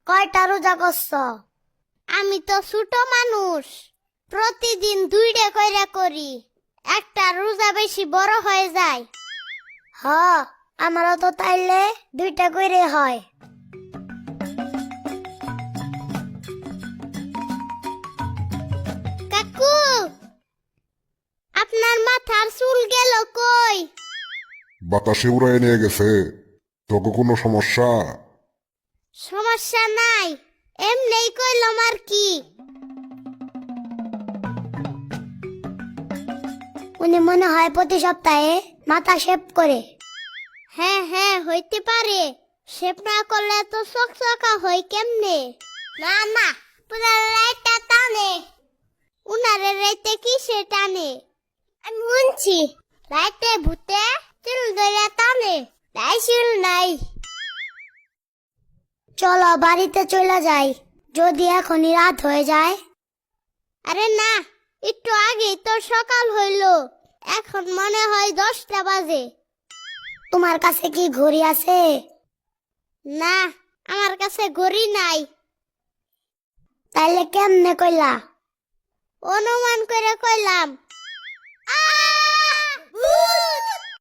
কয়টা রোজা করছ? আমি তো ছোট মানুষ, প্রতিদিন 2টা কইরা করি, একটা রোজা বেশি বড় হয়ে যায়। হ, আমারও তো তাইলে 2টা কইরে হয়। কাকু, আপনার মাথার চুল গেল কই? বাতাসে উড়ায় নিয়ে গেছে। তোকে কোনো সমস্যা? সমস্যা নাই, এমনি কইলাম আর কি। উনি মনে হয় প্রতি সপ্তাহে মাথা শেভ করে। হ্যাঁ হ্যাঁ, হইতে পারে। শেভ না করলে তো চকচকা হয় কেমনে? না না, পুরা লাইটটা টানে। উনারে রাইতে কিসে টানে? আমি শুনছি রাইতে ভূতে চুল ধরে টানে, তাই চুল নাই। চলো বাড়িতে চলে যাই, যদি এখনই রাত হয়ে যায়। আরে না, একটু আগেই তো সকাল হইলো, এখন মনে হয় 10টা বাজে। তোমার কাছে কি ঘড়ি আছে? না, আমার কাছে ঘড়ি নাই। তাইলে কেমনে কইলা? অনুমান করে কইলাম।